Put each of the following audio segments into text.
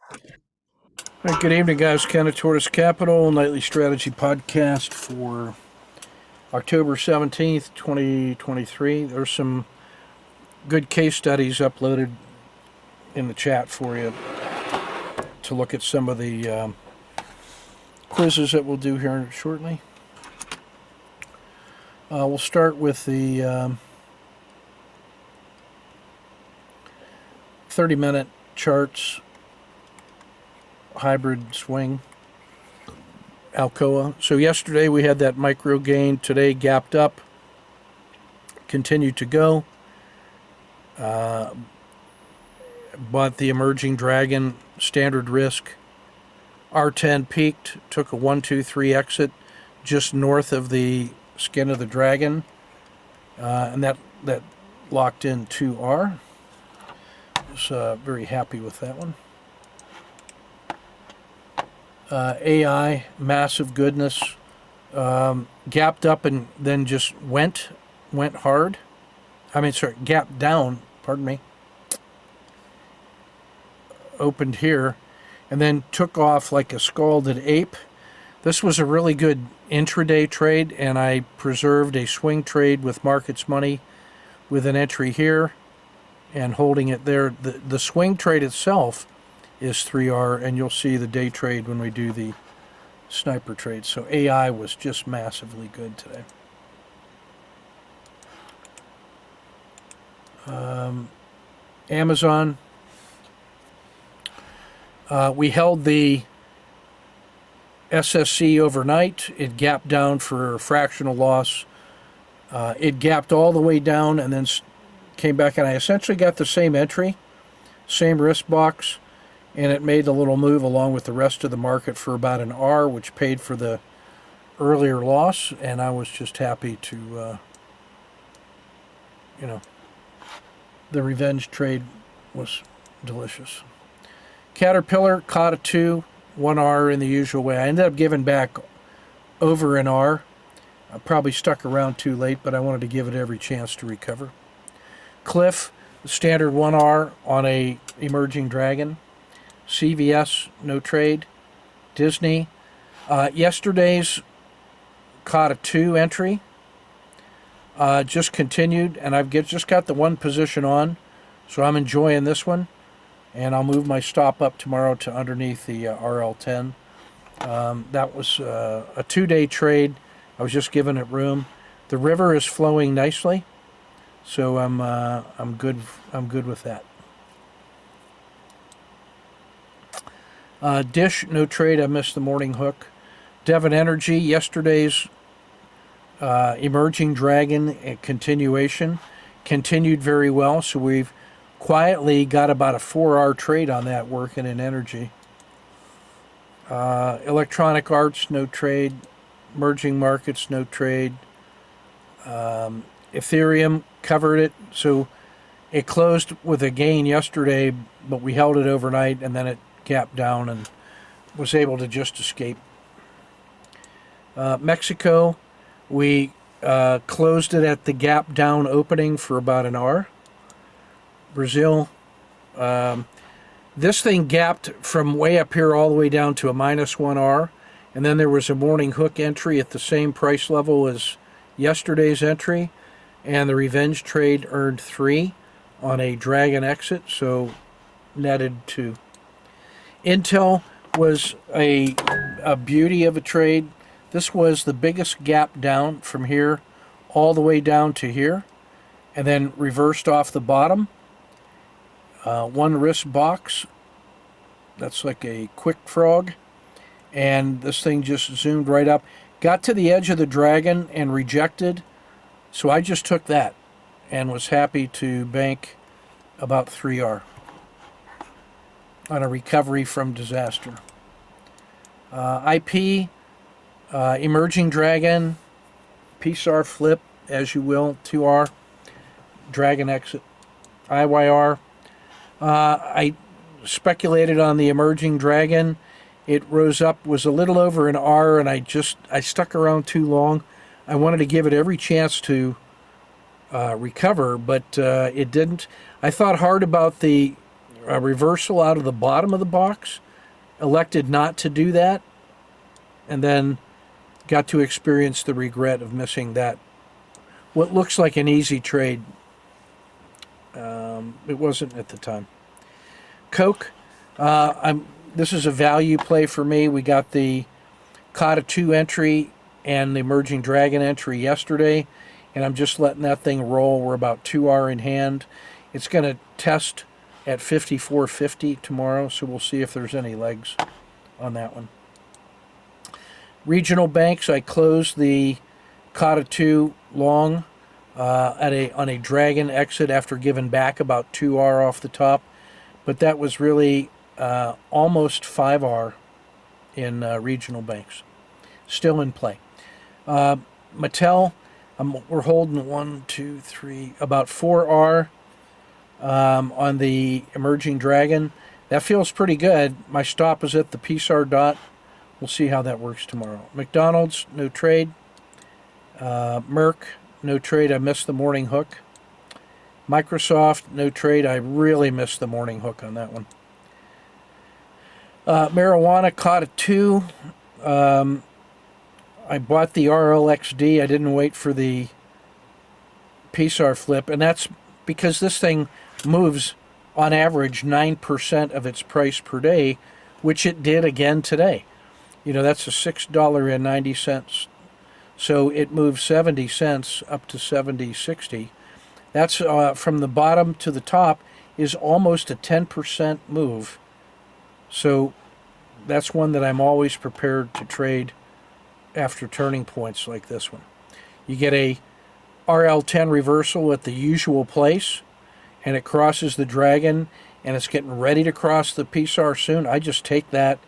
All right, good evening, guys. Ken of Tortoise Capital, nightly strategy podcast for October 17th, 2023. There's some good case studies uploaded in the chat for you to look at some of the quizzes that we'll do here shortly. We'll start with the 30-minute charts, hybrid swing, Alcoa. So yesterday we had that micro gain. Today gapped up, continued to go. Bought the emerging dragon standard risk. R10 peaked, took a 1-2-3 exit just north of the skin of the dragon, and that locked in 2R. Was very happy with that one. AI, massive goodness, gapped up and then just went hard. Gapped down, pardon me. Opened here and then took off like a scalded ape. This was a really good intraday trade, and I preserved a swing trade with markets money with an entry here and holding it there. The swing trade itself is 3R, and you'll see the day trade when we do the sniper trade. So AI was just massively good today. Amazon, we held the SSC overnight. It gapped down for a fractional loss. It gapped all the way down and then came back, and I essentially got the same entry, same risk box, and it made a little move along with the rest of the market for about an R, which paid for the earlier loss, and I was just happy to, the revenge trade was delicious. Caterpillar caught a 2, 1R in the usual way. I ended up giving back over an R. I probably stuck around too late, but I wanted to give it every chance to recover. Cliff, standard 1R on a emerging dragon. CVS, no trade. Disney, yesterday's caught a 2 entry. Just continued, and I've just got the one position on, so I'm enjoying this one. And I'll move my stop up tomorrow to underneath the RL10. That was a 2-day trade. I was just giving it room. The river is flowing nicely, so I'm good. I'm good with that. Dish, no trade. I missed the morning hook. Devon Energy, yesterday's emerging dragon continuation, continued very well. So we've quietly got about a 4R trade on that working in energy. Electronic Arts, no trade. Emerging markets, no trade. Ethereum, covered it. So it closed with a gain yesterday, but we held it overnight, and then it gapped down and was able to just escape. Mexico, we closed it at the gap down opening for about an R. Brazil, this thing gapped from way up here all the way down to a -1R, and then there was a morning hook entry at the same price level as yesterday's entry, and the revenge trade earned 3 on a dragon exit, so netted 2. Intel was a beauty of a trade. This was the biggest gap down from here all the way down to here, and then reversed off the bottom. One risk box, that's like a quick frog, and this thing just zoomed right up, got to the edge of the dragon and rejected, so I just took that and was happy to bank about 3R on a recovery from disaster. IP, emerging dragon, PSAR flip, as you will, 2R, dragon exit. IYR, I speculated on the emerging dragon. It rose up, was a little over an R, and I stuck around too long. I wanted to give it every chance to recover, but it didn't. I thought hard about the a reversal out of the bottom of the box, elected not to do that, and then got to experience the regret of missing that. What looks like an easy trade, it wasn't at the time. Coke, this is a value play for me. We got the Kata 2 entry and the Emerging Dragon entry yesterday, and I'm just letting that thing roll. We're about 2R in hand. It's going to test at 54.50 tomorrow, so we'll see if there's any legs on that one. Regional banks, I closed the Kata 2 long on a Dragon exit after giving back about 2R off the top, but that was really almost 5R in regional banks. Still in play. Mattel, we're holding 1, 2, 3, about 4R on the Emerging Dragon. That feels pretty good. My stop is at the PSAR dot. We'll see how that works tomorrow. McDonald's, no trade. Merck, no trade. I missed the morning hook. Microsoft, no trade. I really missed the morning hook on that one. Marijuana, caught a 2. I bought the RLXD. I didn't wait for the PSAR flip, and that's because this thing moves on average 9% of its price per day, which it did again today. You know, that's a $6.90. So it moved 70 cents up to 70.60. That's from the bottom to the top is almost a 10% move. So that's one that I'm always prepared to trade after turning points like this one. You get a RL10 reversal at the usual place, and it crosses the Dragon, and it's getting ready to cross the PSAR soon. I just take that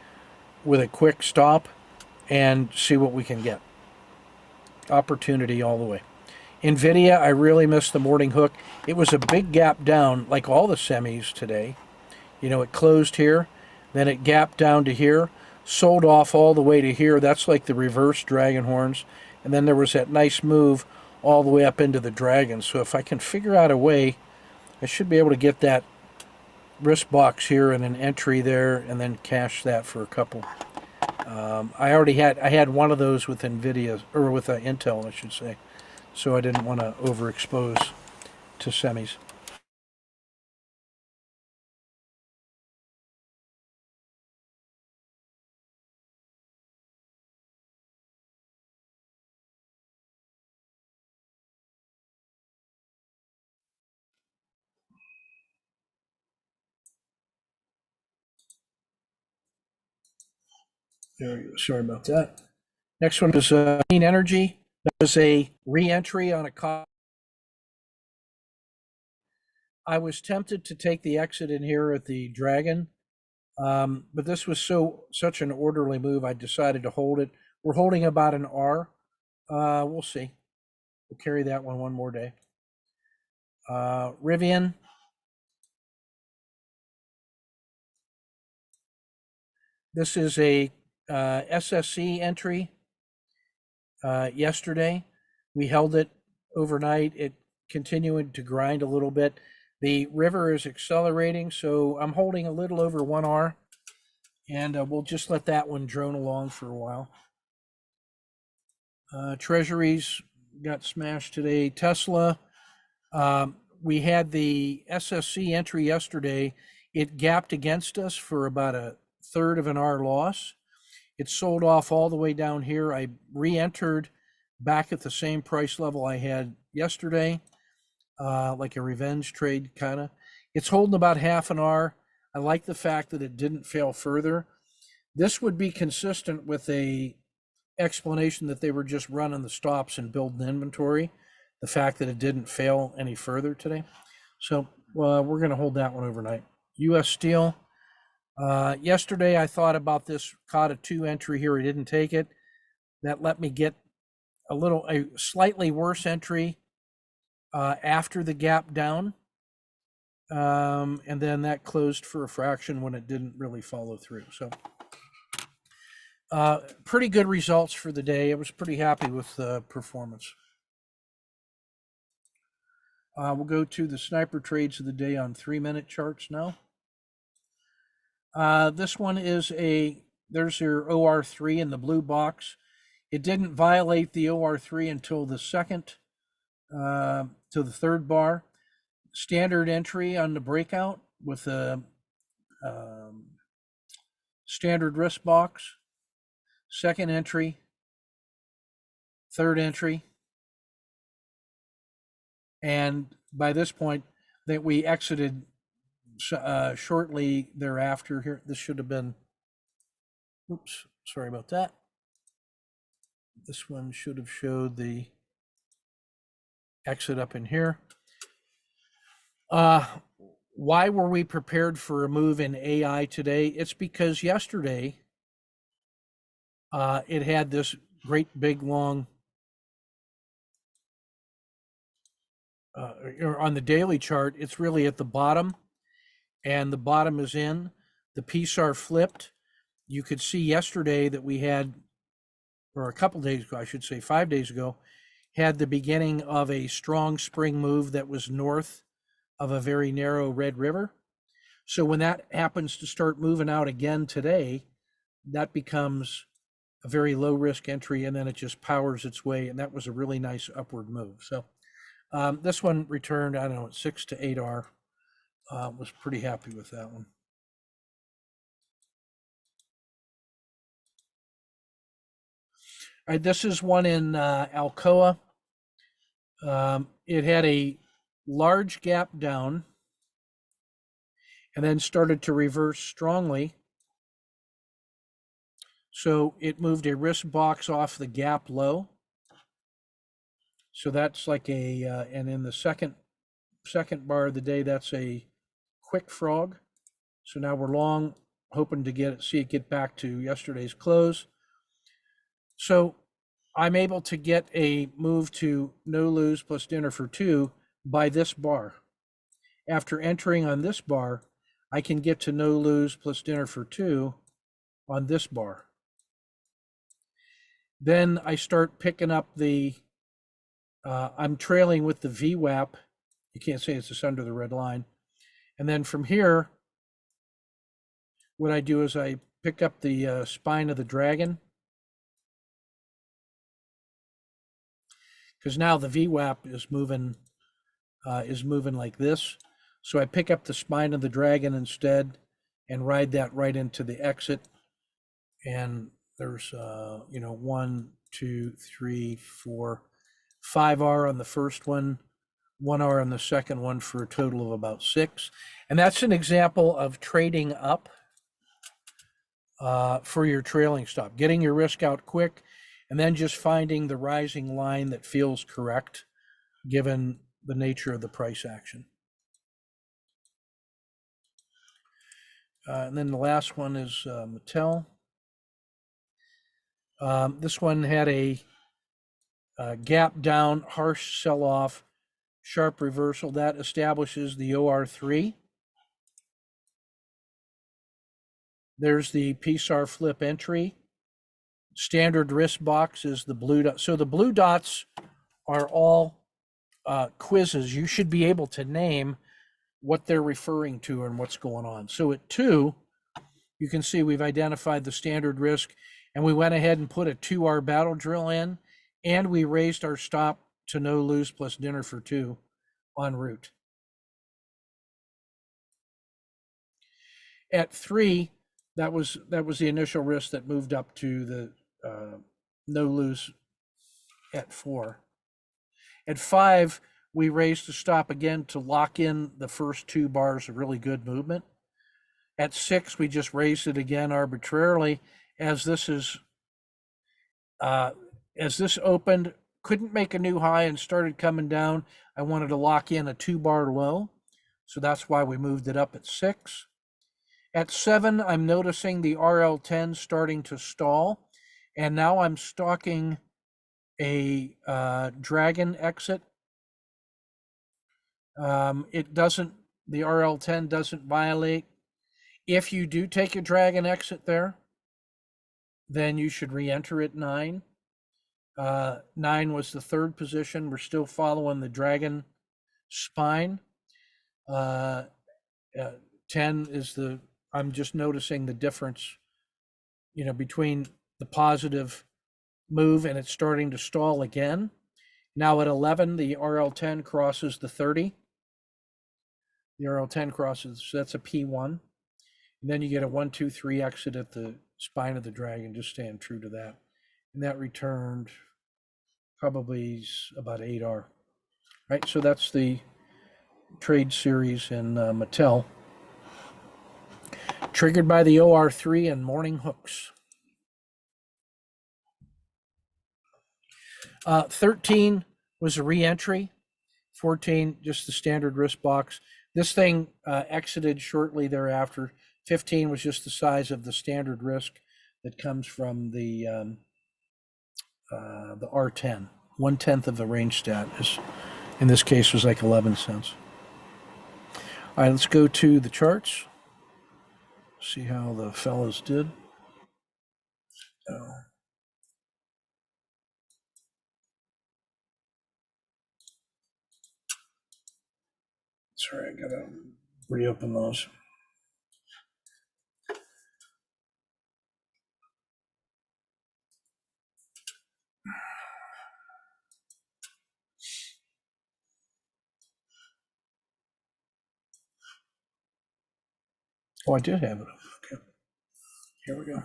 with a quick stop and see what we can get. Opportunity all the way. NVIDIA, I really missed the morning hook. It was a big gap down, like all the semis today. You know, it closed here, then it gapped down to here, sold off all the way to here. That's like the reverse dragon horns. And then there was that nice move all the way up into the dragon. So if I can figure out a way, I should be able to get that risk box here and an entry there and then cash that for a couple. I had one of those with NVIDIA, or with Intel, I should say. So I didn't want to overexpose to semis. There we go. Sorry about that. Next one is clean energy. That was a re-entry on a. I was tempted to take the exit in here at the Dragon, but this was such an orderly move. I decided to hold it. We're holding about an R. We'll see. We'll carry that one more day. Rivian. This is a SSC entry. Yesterday, we held it overnight. It continued to grind a little bit. The river is accelerating, so I'm holding a little over 1R, and we'll just let that one drone along for a while. Treasuries got smashed today. Tesla, we had the SSC entry yesterday. It gapped against us for about a third of an R loss. It sold off all the way down here. I re-entered back at the same price level I had yesterday, like a revenge trade kind of. It's holding about half an R. I like the fact that it didn't fail further. This would be consistent with a explanation that they were just running the stops and building inventory. The fact that it didn't fail any further today. So we're going to hold that one overnight. U.S. Steel. Yesterday, I thought about this Kata 2 entry here. I didn't take it. That let me get a slightly worse entry after the gap down. And then that closed for a fraction when it didn't really follow through. So pretty good results for the day. I was pretty happy with the performance. We'll go to the sniper trades of the day on 3-minute charts now. This one is there's your OR3 in the blue box. It didn't violate the OR3 until the to the third bar. Standard entry on the breakout with a um, standard risk box. Second entry, third entry, and by this point, that we exited shortly thereafter. Here, this should have been. Oops, sorry about that. This one should have showed the exit up in here. Why were we prepared for a move in AI today? It's because yesterday it had this great big long on the daily chart. It's really at the bottom, and the bottom is in. The PSAR flipped. You could see yesterday that we had, or a couple days ago, I should say 5 days ago, had the beginning of a strong spring move that was north of a very narrow red river. So when that happens to start moving out again today, that becomes a very low risk entry, and then it just powers its way. And that was a really nice upward move. So this one returned, I don't know, 6 to 8R. Was pretty happy with that one. All right, this is one in Alcoa. It had a large gap down and then started to reverse strongly. So it moved a risk box off the gap low. So that's like and in the second bar of the day, that's a quick frog. So now we're long, hoping to see it get back to yesterday's close. So I'm able to get a move to no lose plus dinner for 2 by this bar. After entering on this bar, I can get to no lose plus dinner for 2 on this bar. Then I start picking up I'm trailing with the VWAP. You can't say it's just under the red line. And then from here, what I do is I pick up the spine of the dragon, because now the VWAP is moving like this. So I pick up the spine of the dragon instead and ride that right into the exit. And there's 1, 2, 3, 4, 5R on the first one, 1R on the second one, for a total of about 6. And that's an example of trading up for your trailing stop, getting your risk out quick, and then just finding the rising line that feels correct given the nature of the price action. And then the last one is Mattel. This one had a gap down, harsh sell-off, sharp reversal. That establishes the OR3. There's the PSAR flip entry. Standard risk box is the blue dot. So the blue dots are all quizzes. You should be able to name what they're referring to and what's going on. So at 2, you can see we've identified the standard risk, and we went ahead and put a 2R battle drill in, and we raised our stop to no lose plus dinner for 2 en route. At 3, that was the initial risk that moved up to the no lose at 4. At 5, we raised the stop again to lock in the first 2 bars of really good movement. At 6, we just raised it again arbitrarily as this opened, couldn't make a new high and started coming down. I wanted to lock in a 2-bar low, so that's why we moved it up at 6. At 7, I'm noticing the RL10 starting to stall, and now I'm stalking a dragon exit. The RL10 doesn't violate. If you do take a dragon exit there, then you should re-enter at 9. 9 was the third position. We're still following the dragon spine. 10 is the I'm just noticing the difference, between the positive move and it's starting to stall again. Now at 11, the RL10 crosses the 30. The RL10 crosses, so that's a P1. And then you get a 1, 2, 3 exit at the spine of the dragon, just staying true to that. And that returned probably about 8R. Right, so that's the trade series in Mattel. Triggered by the OR3 and morning hooks. 13 was a re-entry. 14, just the standard risk box. This thing exited shortly thereafter. 15 was just the size of the standard risk that comes from the R10. 1/10 of the range stat is, in this case, was like 11 cents. All right, let's go to the charts. See how the fellows did. Sorry, I gotta reopen those. Oh, I did have it. Okay, here we go.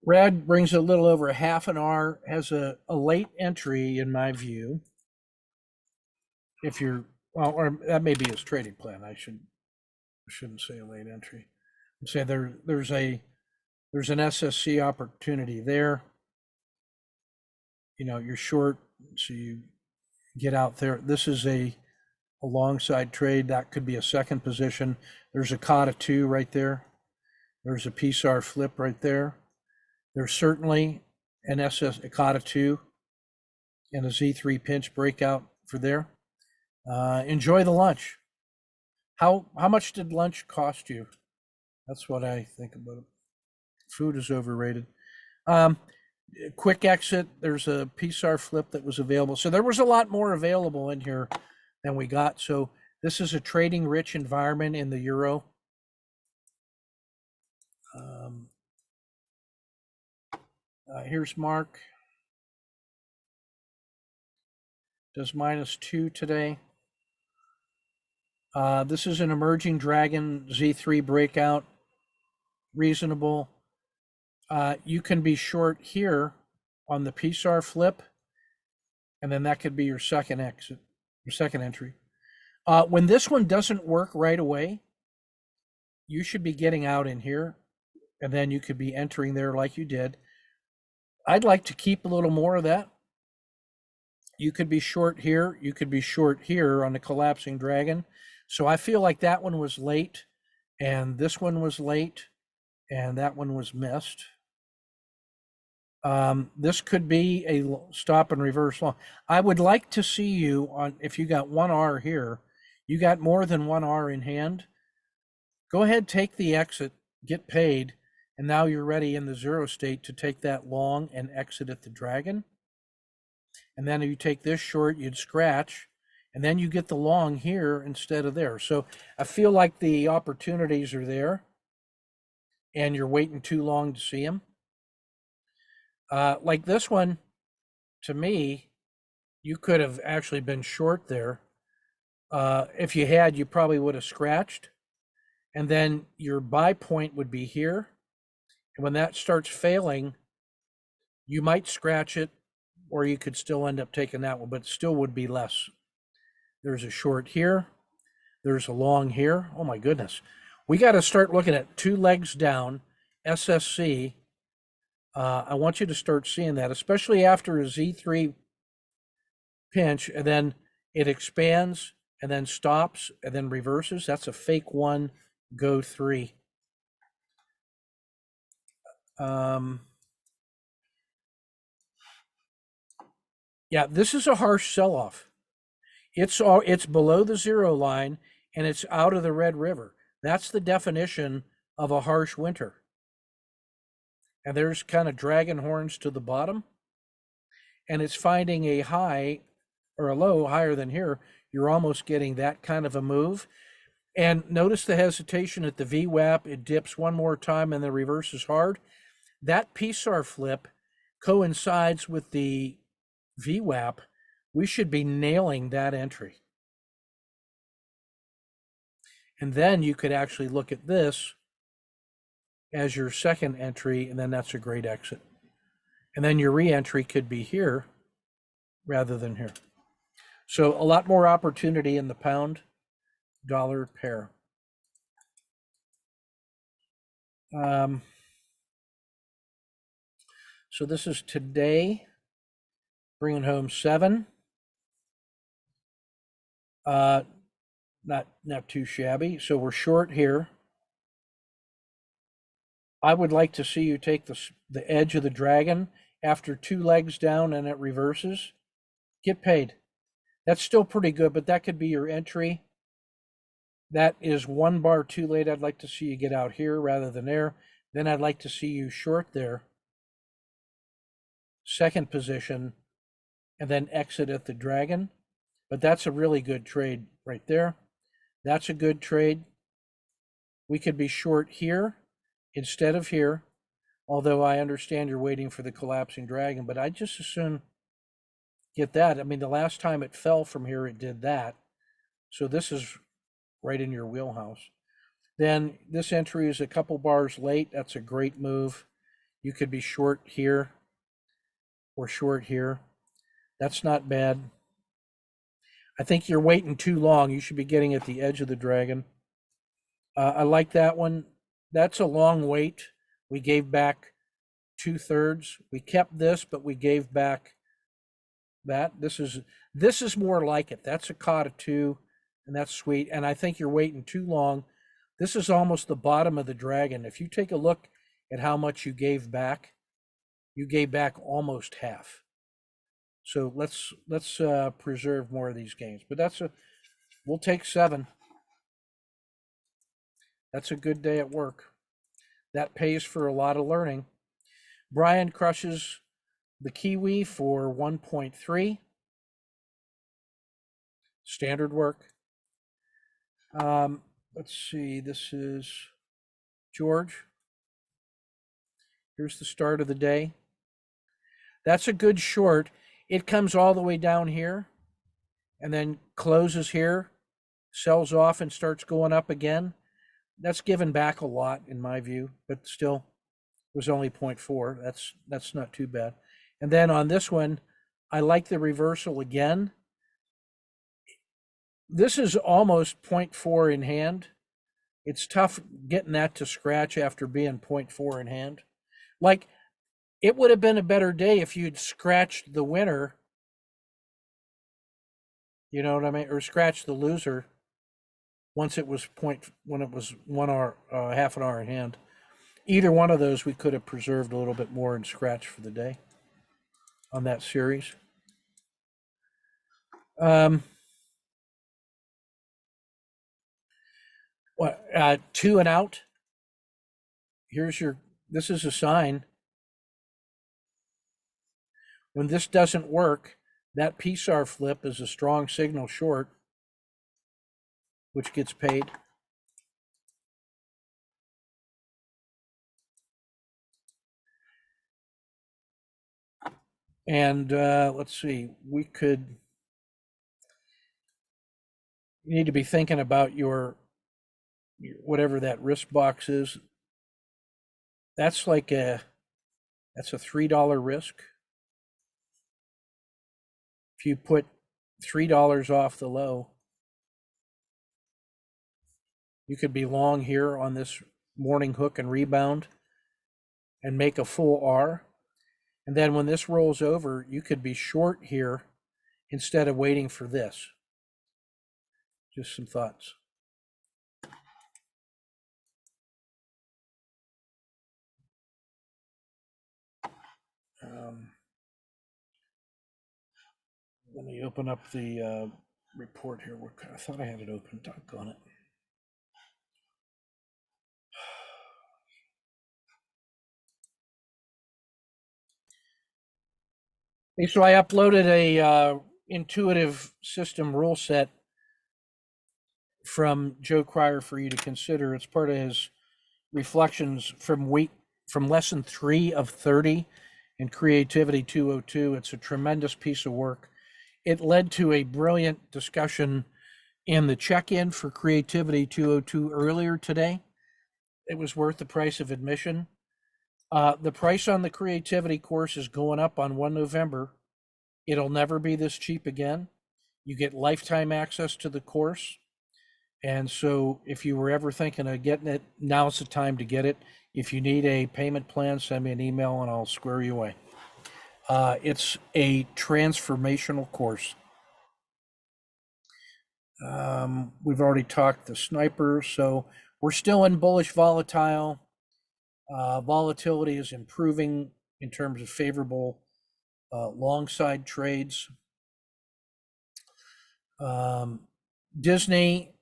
Red brings a little over a half an hour, has a late entry in my view. If you're, well, or that may be his trading plan. I shouldn't say a late entry. I'm saying there's an SSC opportunity there. You're short, so you get out there. This is a long side trade. That could be a second position. There's a COTA 2 right there. There's a PSAR flip right there. There's certainly a COTA 2 and a Z3 pinch breakout for there. Enjoy the lunch. How much did lunch cost you? That's what I think about it. Food is overrated. Quick exit. There's a PSAR flip that was available. So there was a lot more available in here than we got. So this is a trading rich environment in the euro. Here's Mark. Does -2 today. This is an emerging dragon Z3 breakout. Reasonable. You can be short here on the PSAR flip, and then that could be your second exit, your second entry. When this one doesn't work right away, you should be getting out in here, and then you could be entering there like you did. I'd like to keep a little more of that. You could be short here. You could be short here on the collapsing dragon. So I feel like that one was late, and this one was late, and that one was missed. This could be a stop and reverse long. I would like to see you on, if you got 1R here, you got more than 1R in hand. Go ahead, take the exit, get paid, and now you're ready in the zero state to take that long and exit at the dragon. And then if you take this short, you'd scratch, and then you get the long here instead of there. So I feel like the opportunities are there, and you're waiting too long to see them. Like this one, to me, you could have actually been short there. If you had, you probably would have scratched. And then your buy point would be here. And when that starts failing, you might scratch it, or you could still end up taking that one, but it still would be less. There's a short here. There's a long here. Oh my goodness. We got to start looking at 2 legs down, SSC. I want you to start seeing that, especially after a Z3 pinch, and then it expands and then stops and then reverses. That's a fake 1 go 3. Yeah, this is a harsh sell-off. It's below the 0 line and it's out of the Red River. That's the definition of a harsh winter. And there's kind of dragon horns to the bottom. And it's finding a high or a low higher than here. You're almost getting that kind of a move. And notice the hesitation at the VWAP. It dips one more time and then reverses hard. That PSAR flip coincides with the VWAP. We should be nailing that entry. And then you could actually look at this as your second entry, and then that's a great exit. And then your re-entry could be here rather than here. So a lot more opportunity in the pound dollar pair. So this is today, bringing home 7. Not too shabby. So we're short here. I would like to see you take the edge of the dragon after 2 legs down and it reverses. Get paid. That's still pretty good, but that could be your entry. That is 1 bar too late. I'd like to see you get out here rather than there. Then I'd like to see you short there. Second position, and then exit at the dragon. But that's a really good trade right there. That's a good trade. We could be short here instead of here, although I understand you're waiting for the collapsing dragon, but I'd just as soon get that. I mean, the last time it fell from here, it did that. So this is right in your wheelhouse. Then this entry is a couple bars late. That's a great move. You could be short here or short here. That's not bad. I think you're waiting too long. You should be getting at the edge of the dragon. I like that one. That's a long wait. We gave back 2/3. We kept this, but we gave back that. This is more like it. That's a cotta 2, and that's sweet. And I think you're waiting too long. This is almost the bottom of the dragon. If you take a look at how much you gave back almost half. So let's preserve more of these gains. But we'll take 7. That's a good day at work. That pays for a lot of learning. Brian crushes the Kiwi for 1.3. Standard work. Let's see, this is George. Here's the start of the day. That's a good short. It comes all the way down here and then closes here, sells off and starts going up again. That's given back a lot in my view, but still was only 0.4. That's not too bad. And then on this one, I like the reversal again. This is almost 0.4 in hand. It's tough getting that to scratch after being 0.4 in hand. Like, it would have been a better day if you'd scratched the winner, you know what I mean, or scratched the loser once it was when it was 1 hour, half an hour in hand. Either one of those we could have preserved a little bit more and scratched for the day on that series. 2 and out. This is a sign. When this doesn't work, that PSAR flip is a strong signal short, which gets paid. And let's see, you need to be thinking about your whatever that risk box is. That's a $3 risk. If you put $3 off the low, you could be long here on this morning hook and rebound and make a full R. And then when this rolls over, you could be short here instead of waiting for this. Just some thoughts. Let me open up the report here. I thought I had it open. Doggone it. Okay, so I uploaded a intuitive system rule set from Joe Cryer for you to consider. It's part of his reflections from lesson 3 of 30 in Creativity 202. It's a tremendous piece of work. It led to a brilliant discussion in the check-in for Creativity 202 earlier today. It was worth the price of admission. The price on the Creativity course is going up on 1 November. It'll never be this cheap again. You get lifetime access to the course. And so if you were ever thinking of getting it, now's the time to get it. If you need a payment plan, send me an email and I'll square you away. It's a transformational course. We've already talked the sniper, so we're still in bullish volatile. Volatility is improving in terms of favorable long side trades. Disney,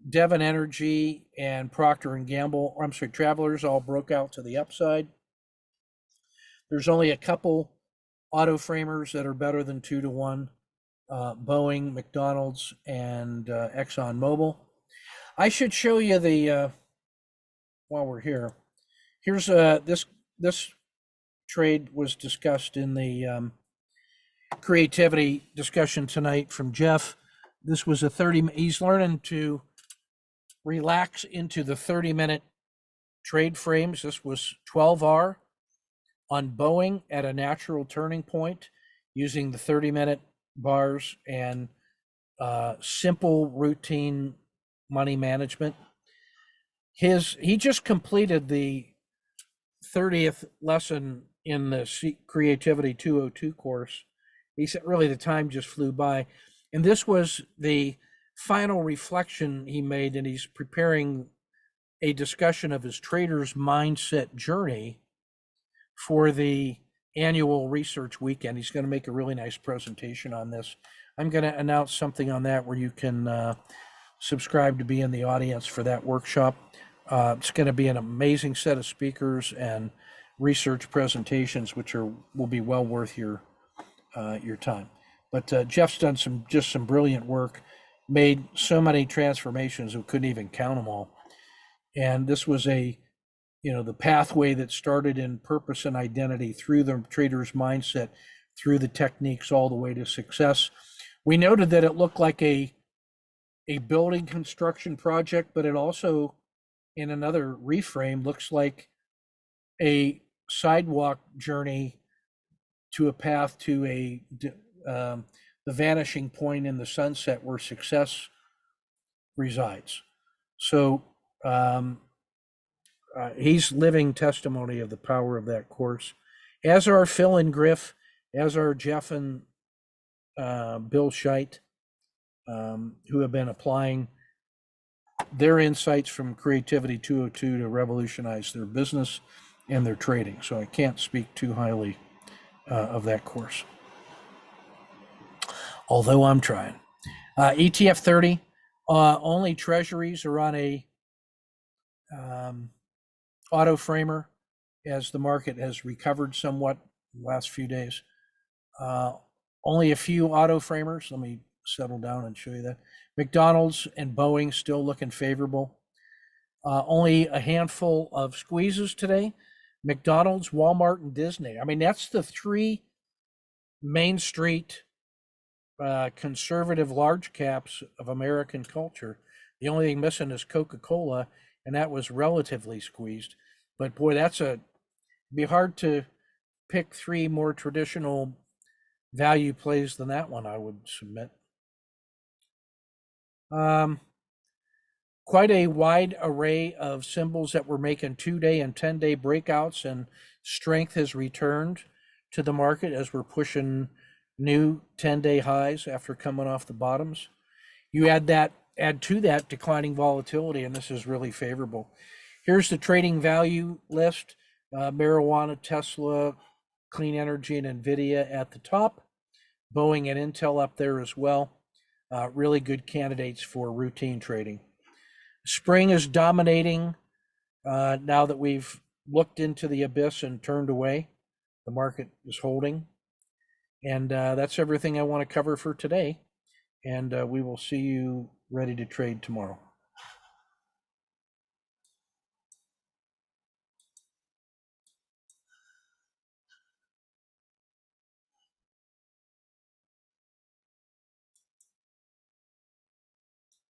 Devon Energy, and Procter and Gamble, I'm sorry, Travelers all broke out to the upside. There's only a couple auto framers that are better than 2 to 1. Boeing, McDonald's, and Exxon Mobil. I should show you the while we're here. Here's this trade was discussed in the creativity discussion tonight from Jeff. This was a 30. He's learning to relax into the 30-minute trade frames. This was 12R on Boeing at a natural turning point using the 30-minute bars and simple routine money management. He just completed the 30th lesson in the Creativity 202 course. He said really the time just flew by. And this was the final reflection he made, and he's preparing a discussion of his trader's mindset journey for the annual research weekend. He's going to make a really nice presentation on this. I'm going to announce something on that where you can subscribe to be in the audience for that workshop. It's going to be an amazing set of speakers and research presentations, which will be well worth your time. But Jeff's done some brilliant work, made so many transformations we couldn't even count them all. And this was the pathway that started in purpose and identity through the trader's mindset, through the techniques, all the way to success. We noted that it looked like a building construction project, but it also, in another reframe, looks like a sidewalk journey to a path to the vanishing point in the sunset where success resides. So he's living testimony of the power of that course, as are Phil and Griff, as are Jeff and Bill Scheit, who have been applying their insights from Creativity 202 to revolutionize their business and their trading. So I can't speak too highly of that course, although I'm trying. ETF 30, only treasuries are on a auto framer as the market has recovered somewhat in the last few days. Only a few auto framers. Let me settle down and show you that. McDonald's and Boeing still looking favorable. Only a handful of squeezes today. McDonald's, Walmart, and Disney. I mean, that's the 3 Main Street conservative large caps of American culture. The only thing missing is Coca-Cola, and that was relatively squeezed. But boy, it'd be hard to pick 3 more traditional value plays than that one, I would submit. Quite a wide array of symbols that were making 2-day and 10-day breakouts, and strength has returned to the market as we're pushing new 10-day highs after coming off the bottoms. You add to that declining volatility, and this is really favorable. Here's the trading value list: marijuana, Tesla, clean energy, and Nvidia at the top. Boeing and Intel up there as well. Really good candidates for routine trading. Spring is dominating now that we've looked into the abyss and turned away. The market is holding. And that's everything I want to cover for today. And we will see you ready to trade tomorrow.